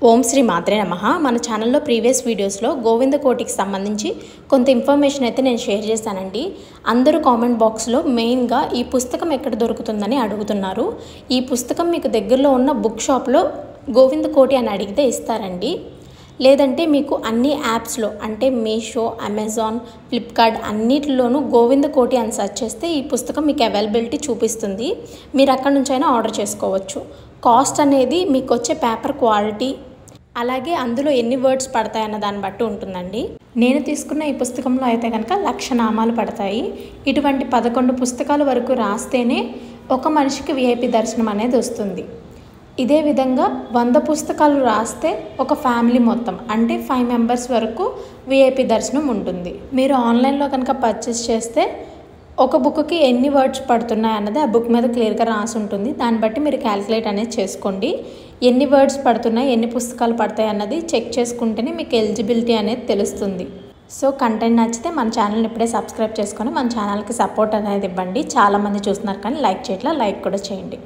ఓం శ్రీ మాత్రే నమః. మన ఛానల్లో ప్రీవియస్ వీడియోస్లో గోవింద కోటికి సంబంధించి కొంత ఇన్ఫర్మేషన్ అయితే నేను షేర్ చేశానండి. అందరూ కామెంట్ బాక్స్లో మెయిన్గా ఈ పుస్తకం ఎక్కడ దొరుకుతుందని అడుగుతున్నారు. ఈ పుస్తకం మీకు దగ్గరలో ఉన్న బుక్ షాప్లో గోవింద కోటి అని అడిగితే ఇస్తారండి. లేదంటే మీకు అన్ని యాప్స్లో అంటే మీషో, అమెజాన్, ఫ్లిప్కార్ట్ అన్నిటిలోనూ గోవింద కోటి అని సెర్చ్ చేస్తే ఈ పుస్తకం మీకు అవైలబిలిటీ చూపిస్తుంది. మీరు అక్కడ నుంచైనా ఆర్డర్ చేసుకోవచ్చు. కాస్ట్ అనేది మీకు వచ్చే పేపర్ క్వాలిటీ అలాగే అందులో ఎన్ని వర్డ్స్ పడతాయన్న దాన్ని బట్టి ఉంటుందండి. నేను తీసుకున్న ఈ పుస్తకంలో అయితే కనుక 1,00,000 నామాలు పడతాయి. ఇటువంటి 11 పుస్తకాల వరకు రాస్తేనే ఒక మనిషికి విఐపి దర్శనం అనేది వస్తుంది. ఇదే విధంగా 100 పుస్తకాలు రాస్తే ఒక ఫ్యామిలీ మొత్తం అంటే 5 మెంబర్స్ వరకు విఐపి దర్శనం ఉంటుంది. మీరు ఆన్లైన్లో కనుక పర్చేస్ చేస్తే ఒక బుక్కి ఎన్ని వర్డ్స్ పడుతున్నాయి అన్నది ఆ బుక్ మీద క్లియర్గా రాసి ఉంటుంది. దాన్ని బట్టి మీరు క్యాలిక్యులేట్ అనేది చేసుకోండి. ఎన్ని వర్డ్స్ పడుతున్నాయి, ఎన్ని పుస్తకాలు పడతాయి అన్నది చెక్ చేసుకుంటేనే మీకు ఎలిజిబిలిటీ అనేది తెలుస్తుంది. సో కంటెంట్ నచ్చితే మన ఛానల్ని ఇప్పుడే సబ్స్క్రైబ్ చేసుకొని మన ఛానల్కి సపోర్ట్ అనేది ఇవ్వండి. చాలామంది చూస్తున్నారు కానీ లైక్ చేయట్లా, లైక్ కూడా చేయండి.